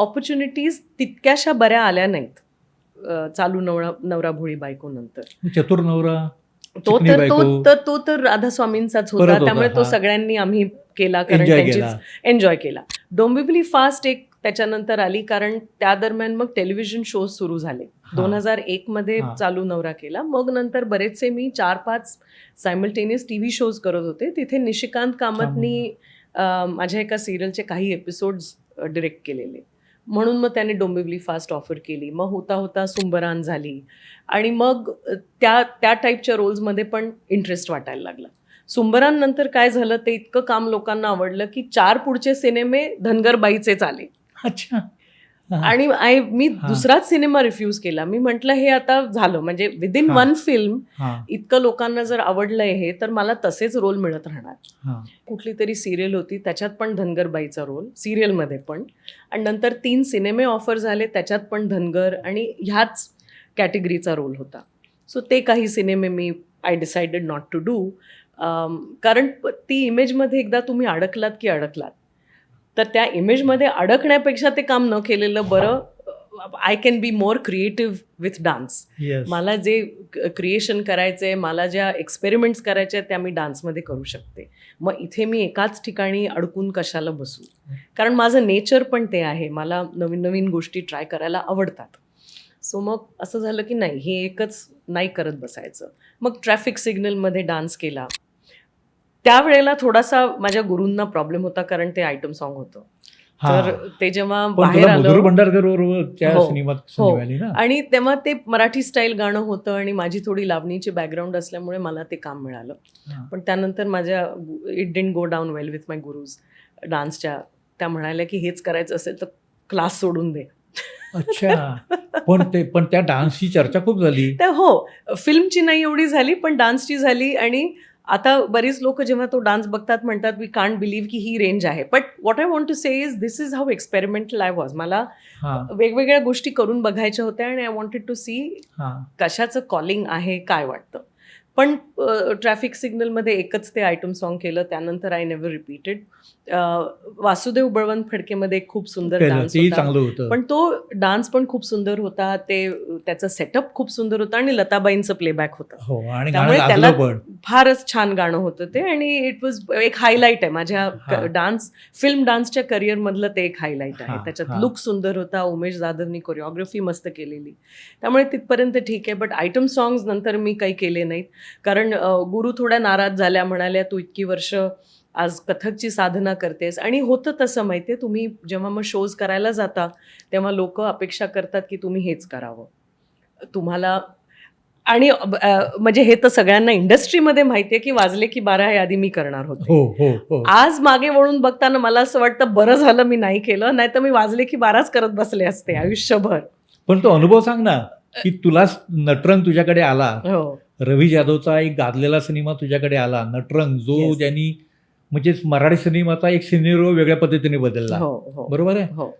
Opportunities तितक्याशा बऱ्या आल्या नाहीत चालू नवरा भोळी बायको नंतर. चतुर नवरा, तो चिकनी तर बायको तो तर राधास्वामींचाच परत होता, होता, त्यामुळे तो हा. सगळ्यांनी आम्ही केला, कारण एन्जॉय त्यांचीच केला. एन्जॉय केला. डोंबिवली फास्ट एक त्याच्यानंतर आली, कारण त्या दरम्यान मग टेलिव्हिजन शोज सुरू झाले. हा. 2001 मध्ये हा. चालू नवरा केला. मग नंतर बरेचसे मी 4-5 सायमल्टेनियस टीव्ही शोज करत होते. तिथे निशिकांत कामतनी माझ्या एका सिरियलचे काही एपिसोड्स डिरेक्ट केलेले, म्हणून मग त्याने डोंबिवली फास्ट ऑफर केली. मग होता होता सुंबरान झाली, आणि मग त्या टाईपच्या रोल्समध्ये पण इंटरेस्ट वाटायला लागला. सुंबरान नंतर काय झालं, ते इतकं काम लोकांना आवडलं की 4 पुढचे सिनेमे धनगरबाईचेच आले. अच्छा. आणि मी हा. दुसराच सिनेमा रिफ्यूज केला. मी म्हटलं हे आता झालं, म्हणजे विदिन हा. 1 फिल्म हा. इतकं लोकांना जर आवडलंय हे, तर मला तसेच रोल मिळत राहणार. हा. कुठली तरी सिरियल होती, त्याच्यात पण धनगरबाईचा रोल, सिरियलमध्ये पण, आणि नंतर 3 सिनेमे ऑफर झाले, त्याच्यात पण धनगर आणि ह्याच कॅटेगरीचा रोल होता. सो ते काही सिनेमे I decided not to do, कारण ती इमेजमध्ये एकदा तुम्ही अडकलात की अडकलात. तर त्या इमेजमध्ये अडकण्यापेक्षा ते काम न केलेलं बरं. I can be more creative with dance. Yes. मला जे क्रिएशन करायचं आहे, मला ज्या एक्सपेरिमेंट्स करायचे आहेत, त्या मी डान्समध्ये करू शकते. मग इथे मी एकाच ठिकाणी अडकून कशाला बसू, कारण माझं नेचर पण ते आहे, मला नवीन नवीन गोष्टी ट्राय करायला आवडतात. सो मग असं झालं की नाही, हे एकच नाही करत बसायचं. मग ट्रॅफिक सिग्नलमध्ये डान्स केला. त्यावेळेला थोडासा माझ्या गुरूंना प्रॉब्लेम होता, कारण ते आयटम सॉन्ग होतं. हा. तर ते जेव्हा पण बाहेर तुला मधुर आलं, भंडारकर बरोबर त्या हो, सिनेमात हो, संधी मिळाली ना. आणि तेव्हा ते मराठी स्टाईल गाणं होतं, आणि माझी थोडी लावणीची बॅकग्राऊंड असल्यामुळे मला ते काम मिळालं. हा. पण त्यानंतर माझ्या it didn't go down well with my gurus डान्सच्या. त्या म्हणाल्या की हेच करायचं असेल तर क्लास सोडून दे. अच्छा. पण त्या डान्सची चर्चा खूप झाली. तर हो, फिल्मची नाही एवढी झाली, पण डान्सची झाली. आणि आता बरीच लोक जेव्हा तो डान्स बघतात म्हणतात वी कांट बिलीव्ह की ही रेंज आहे. But what I want to say is this is how experimental I was. मला हा. वेगवेगळ्या गोष्टी करून बघायच्या होत्या, आणि आय वॉन्टेड टू सी हा. कशाचं कॉलिंग आहे, काय वाटतं. पण ट्रॅफिक सिग्नलमध्ये एकच ते आयटम सॉन्ग केलं, त्यानंतर I never repeated. Vasudev Balwant फडकेमध्ये एक खूप सुंदर डान्स तेही होता, चांगलं होतं. पण तो डान्स पण खूप सुंदर होता, त्याचा सेटअप खूप सुंदर होता, आणि लताबाईंचं प्लेबॅक होतं. हो, आणि त्यामुळे गाणं त्याला गाजलं पण. फारच छान गाणं होतं ते, आणि इट वॉज एक हायलाईट आहे माझ्या हा. फिल्म डान्सच्या करिअरमधलं ते एक हायलाईट आहे. हा. त्याच्यात हा. लुक सुंदर होता, उमेश जाधवनी कोरिओग्राफी मस्त केलेली, त्यामुळे तिथपर्यंत ठीक आहे. बट आयटम सॉंग्स नंतर मी काही केले नाहीत, कारण गुरु थोड्या नाराज झाल्या, म्हणाल्या तू इतकी वर्ष आज कथकची साधना करतेस. आणि होतं तसं माहिती आहे, तुम्ही जेव्हा मग शोज करायला जाता तेव्हा लोक अपेक्षा करतात की तुम्ही हेच करावं तुम्हाला. आणि म्हणजे हे तर सगळ्यांना इंडस्ट्रीमध्ये माहिती आहे की वाजले की 12 हे आधी मी करणार होते. हो, हो, हो. आज मागे वळून बघताना मला असं वाटतं बरं झालं मी नाही केलं, नाही तर मी वाजले की 12च करत बसले असते आयुष्यभर. पण तो अनुभव सांग ना, की तुला नटरंग तुझ्याकडे आला, हो, रवी जाधवचा एक गाजलेला सिनेमा तुझ्याकडे आला, नटरंग, जो Yes. ज्यांनी म्हणजे मराठी सिनेमाचा एक सिनेरो वेगळ्या पद्धतीने बदलला. हो, हो, बरोबर आहे. हो.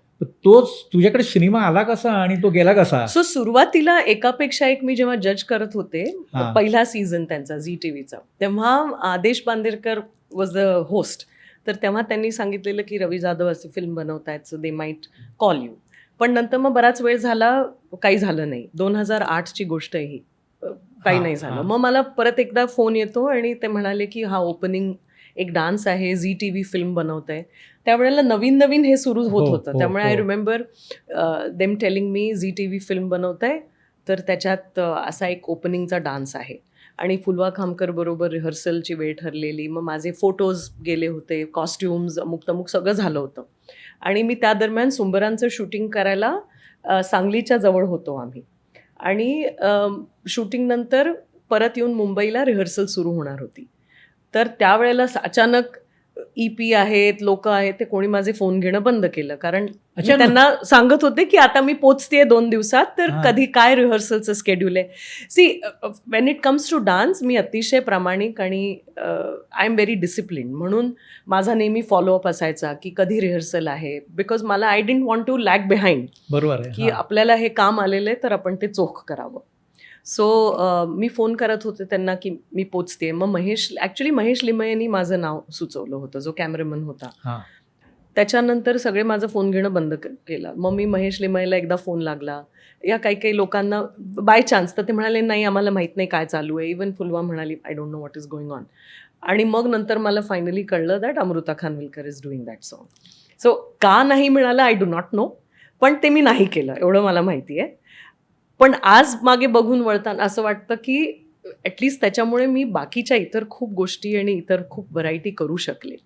तोच तुझ्याकडे सिनेमा आला कसा आणि तो गेला कसा? सो सुरुवातीला एकापेक्षा एक मी जेव्हा जज करत होते, हा. पहिला सीझन त्यांचा झी टीव्हीचा, तेव्हा आदेश बांदेरकर वॉज द होस्ट. तर तेव्हा त्यांनी सांगितलेलं की रवी जाधव असे फिल्म बनवतायत, so they might call you. पण नंतर मग बराच वेळ झाला, काही झालं नाही. 2008ची गोष्ट आहे ही, काही हा, नाही झालं. हा. मग मला परत एकदा फोन येतो, आणि ते म्हणाले की हा ओपनिंग एक डान्स आहे, झी टीव्ही फिल्म बनवत आहे. त्यावेळेला नवीन नवीन हे सुरू होत हो, होतं, हो, त्यामुळे आय हो. Remember them telling me Zee TV film बनवत आहे, तर त्याच्यात असा एक ओपनिंगचा डान्स आहे. आणि फुलवा खामकर बरोबर रिहर्सलची वेळ ठरलेली, मग माझे फोटोज गेले होते, कॉस्ट्युम्स अमुक तमुक सगळं झालं होतं. आणि मी त्या दरम्यान सुंबरांचं शूटिंग करायला सांगलीच्या जवळ होतो आम्ही, आणि शूटिंगनंतर परत येऊन मुंबईला रिहर्सल सुरू होणार होती. तर त्यावेळेला अचानक EP आहेत, लोक आहेत, ते कोणी माझे फोन घेणं बंद केलं, कारण मी अचानक? त्यांना सांगत होते की आता मी पोचतेय 2 दिवसात, तर हा. कधी काय रिहर्सलचं स्केड्यूल आहे. See, when it comes to dance मी अतिशय प्रामाणिक, आणि आय एम व्हेरी डिसिप्लिन, म्हणून माझा नेहमी फॉलोअप असायचा की कधी रिहर्सल आहे, बिकॉज मला I didn't want to lag behind, बरोबर आहे. की हा. आपल्याला हे काम आलेलं आहे तर आपण ते चोख करावं. सो मी फोन करत होते त्यांना की मी पोचते. मग महेश लिमयेनी माझं नाव सुचवलं होतं, जो कॅमेरामन होता. हा. त्याच्यानंतर सगळे माझा फोन घेणं बंद केलं. मग मी महेश लिमयेला एकदा फोन लागला. या काही लोकांना बाय चान्स, तर ते म्हणाले, "नाही, आम्हाला माहीत नाही काय चालू आहे." इवन फुलवा म्हणाली, "I don't know what is going on." आणि मग नंतर मला फायनली कळलं that Amruta Khanvilkar is doing that song. So का नाही मिळालं आय डू नॉट नो. पण ते मी नाही केलं एवढं मला माहिती आहे. पण आज मागे बघून वळताना असं वाटतं की ॲटलिस्ट त्याच्यामुळे मी बाकीच्या इतर खूप गोष्टी आणि इतर खूप व्हरायटी करू शकले.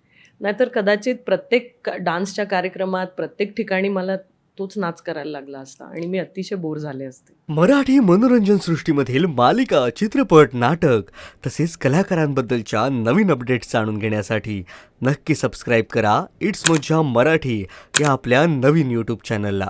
नाहीतर कदाचित प्रत्येक डान्सच्या कार्यक्रमात, प्रत्येक ठिकाणी मला तोच नाच करायला लागला असता आणि मी अतिशय बोर झाले असते. मराठी मनोरंजन सृष्टीमधील मालिका, चित्रपट, नाटक तसेच कलाकारांबद्दलच्या नवीन अपडेट्स जाणून घेण्यासाठी नक्की सबस्क्राईब करा इट्स मज्जा मराठी या आपल्या नवीन यूट्यूब चॅनलला.